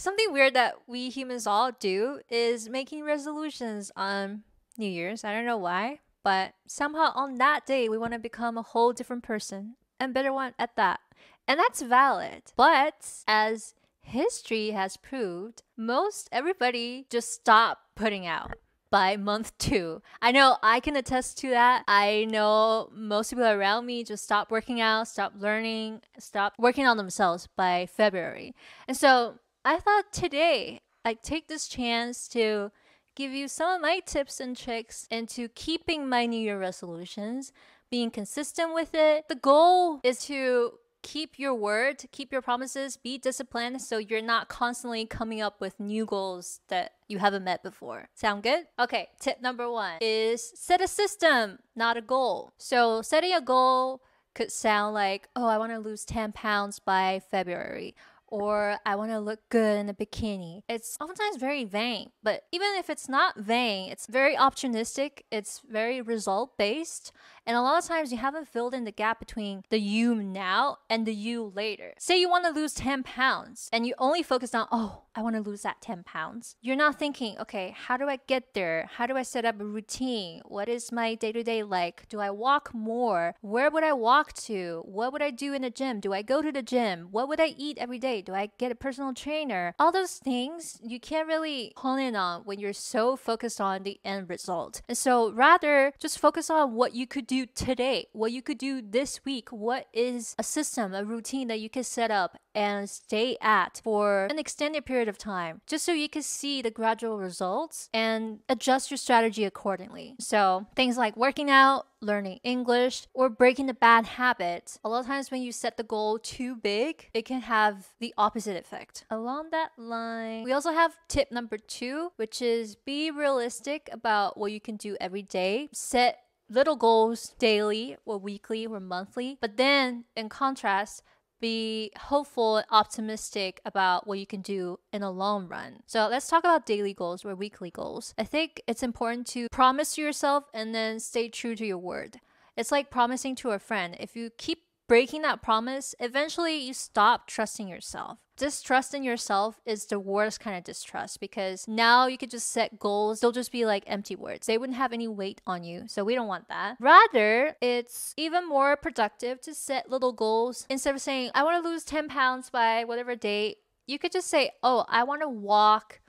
Something weird that we humans all do is making resolutions on New Year's. I don't know why, but somehow on that day, we want to become a whole different person and better one at that. And that's valid. But as history has proved, most everybody just stop putting out by month 2. I know I can attest to that. I know most people around me just stop working out, stop learning, stop working on themselves by February. And so I thought today I'd take this chance to give you some of my tips and tricks into keeping my New Year resolutions, being consistent with it. The goal is to keep your word, keep your promises, be disciplined so you're not constantly coming up with new goals that you haven't met before. Sound good? Okay, tip number 1 is set a system, not a goal. So setting a goal could sound like, oh, I want to lose 10 pounds by February. Or I want to look good in a bikini. It's oftentimes very vain, but even if it's not vain, it's very opportunistic, it's very result-based, and a lot of times you haven't filled in the gap between the you now and the you later. Say you want to lose 10 pounds, and you only focus on, oh, I want to lose that 10 pounds. You're not thinking, okay, how do I get there? How do I set up a routine? What is my day-to-day like? Do I walk more? Where would I walk to? What would I do in the gym? Do I go to the gym? What would I eat every day? Do I get a personal trainer? All those things you can't really hone in on when you're so focused on the end result. And so rather just focus on what you could do today, what you could do this week. What is a system, a routine that you can set up and stay at for an extended period of time, just so you can see the gradual results and adjust your strategy accordingly. So things like working out, learning English, or breaking the bad habits. A lot of times when you set the goal too big, it can have the opposite effect. Along that line, we also have tip number 2, which is be realistic about what you can do every day. Set little goals daily or weekly or monthly, but then in contrast, be hopeful and optimistic about what you can do in the long run. So let's talk about daily goals or weekly goals. I think it's important to promise to yourself and then stay true to your word. It's like promising to a friend. If you keep breaking that promise, eventually you stop trusting yourself. Distrust in yourself is the worst kind of distrust, because now you could just set goals. They'll just be like empty words. They wouldn't have any weight on you. So we don't want that. Rather, it's even more productive to set little goals. Instead of saying, I want to lose 10 pounds by whatever date, you could just say, oh, I want to walk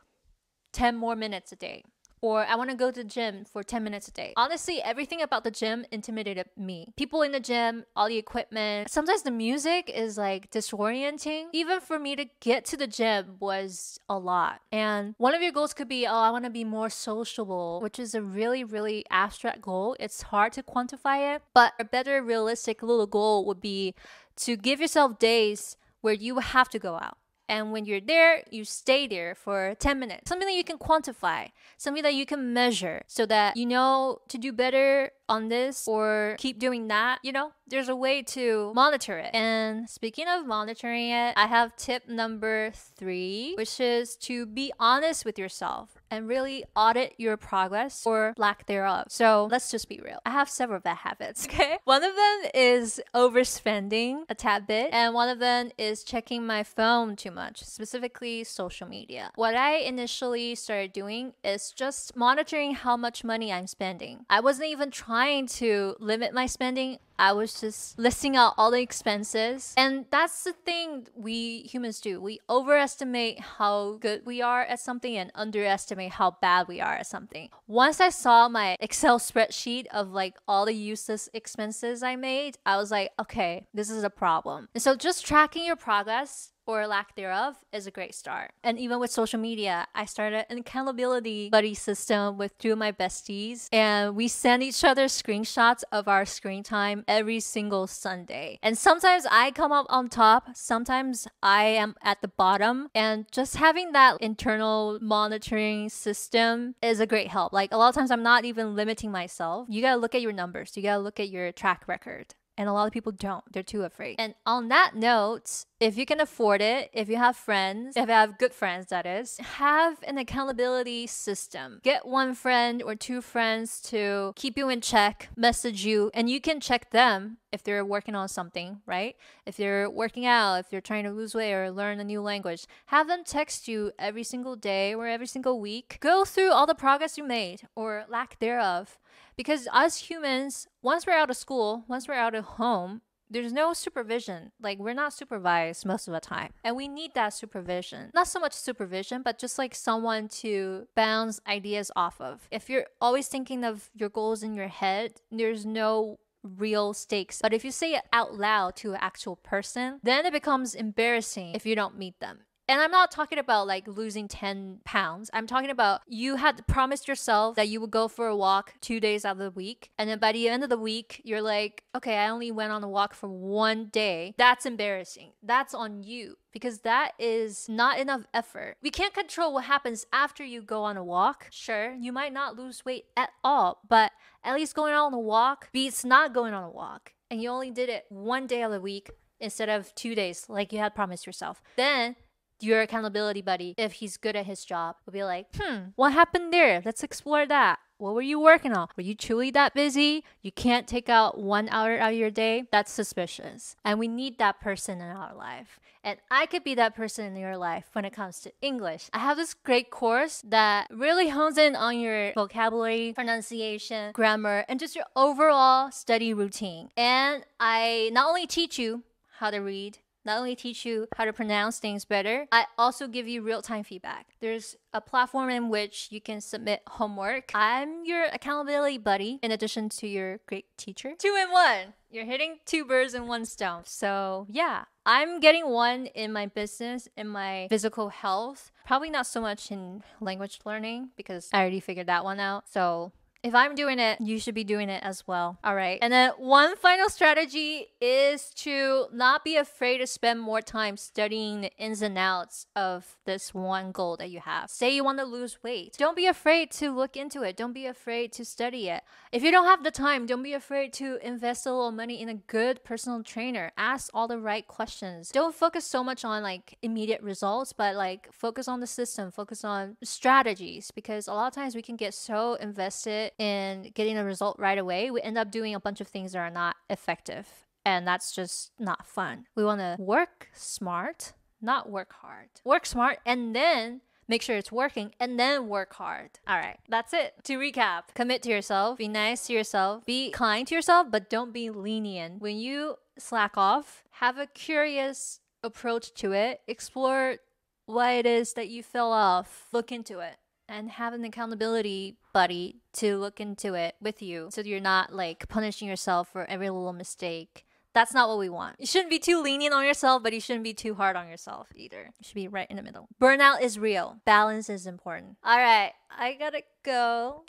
10 more minutes a day. Or I want to go to the gym for 10 minutes a day. Honestly, everything about the gym intimidated me. People in the gym, all the equipment. Sometimes the music is like disorienting. Even for me to get to the gym was a lot. And one of your goals could be, oh, I want to be more sociable, which is a really, really abstract goal. It's hard to quantify it. But a better realistic little goal would be to give yourself days where you have to go out. And when you're there, you stay there for 10 minutes. Something that you can quantify, something that you can measure so that you know to do better on this or keep doing that. You know, there's a way to monitor it. And speaking of monitoring it, I have tip number 3, which is to be honest with yourself and really audit your progress or lack thereof. So let's just be real. I have several bad habits, okay? One of them is overspending a tad bit, and one of them is checking my phone too much, specifically social media. What I initially started doing is just monitoring how much money I'm spending. I wasn't even trying to limit my spending. I was just listing out all the expenses. And that's the thing we humans do. We overestimate how good we are at something and underestimate how bad we are at something. Once I saw my Excel spreadsheet of like all the useless expenses I made, I was like, okay, this is a problem. And so just tracking your progress or lack thereof is a great start. And even with social media, I started an accountability buddy system with 2 of my besties, and we send each other screenshots of our screen time every single Sunday. And sometimes I come up on top, sometimes I am at the bottom, and just having that internal monitoring system is a great help. Like a lot of times I'm not even limiting myself. You gotta look at your numbers, you gotta look at your track record. And a lot of people don't. They're too afraid. And on that note, if you can afford it, if you have friends, if you have good friends, that is, have an accountability system. Get one friend or two friends to keep you in check, message you, and you can check them if they're working on something, right? If they're working out, if they're trying to lose weight or learn a new language, have them text you every single day or every single week. Go through all the progress you made or lack thereof. Because as humans, once we're out of school, once we're out of home, there's no supervision. Like, we're not supervised most of the time. And we need that supervision. Not so much supervision, but just like someone to bounce ideas off of. If you're always thinking of your goals in your head, there's no real stakes. But if you say it out loud to an actual person, then it becomes embarrassing if you don't meet them. And I'm not talking about like losing 10 pounds. I'm talking about you had promised yourself that you would go for a walk 2 days out of the week. And then by the end of the week, you're like, okay, I only went on a walk for 1 day. That's embarrassing. That's on you because that is not enough effort. We can't control what happens after you go on a walk. Sure, you might not lose weight at all, but at least going on a walk beats not going on a walk. And you only did it 1 day of the week instead of 2 days like you had promised yourself. Then your accountability buddy, if he's good at his job, will be like, what happened there? Let's explore that. What were you working on? Were you truly that busy? You can't take out 1 hour out of your day? That's suspicious. And we need that person in our life. And I could be that person in your life when it comes to English. I have this great course that really hones in on your vocabulary, pronunciation, grammar, and just your overall study routine. And I not only teach you how to read, not only teach you how to pronounce things better, I also give you real-time feedback. There's a platform in which you can submit homework. I'm your accountability buddy in addition to your great teacher. 2 in 1. You're hitting 2 birds in 1 stone. So yeah, I'm getting one in my business, in my physical health. Probably not so much in language learning because I already figured that one out. So if I'm doing it, you should be doing it as well. All right. And then one final strategy is to not be afraid to spend more time studying the ins and outs of this one goal that you have. Say you want to lose weight. Don't be afraid to look into it. Don't be afraid to study it. If you don't have the time, don't be afraid to invest a little money in a good personal trainer. Ask all the right questions. Don't focus so much on like immediate results, but like focus on the system, focus on strategies, because a lot of times we can get so invested in getting a result right away, we end up doing a bunch of things that are not effective. And that's just not fun. We want to work smart, not work hard. Work smart and then make sure it's working and then work hard. All right, that's it. To recap, commit to yourself, be nice to yourself, be kind to yourself, but don't be lenient. When you slack off, have a curious approach to it. Explore why it is that you fell off. Look into it. And have an accountability buddy to look into it with you so you're not like punishing yourself for every little mistake. That's not what we want. You shouldn't be too lenient on yourself, but you shouldn't be too hard on yourself either. You should be right in the middle. Burnout is real. Balance is important. All right, I gotta go.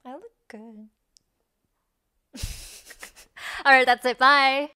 I look good. All right, that's it. Bye.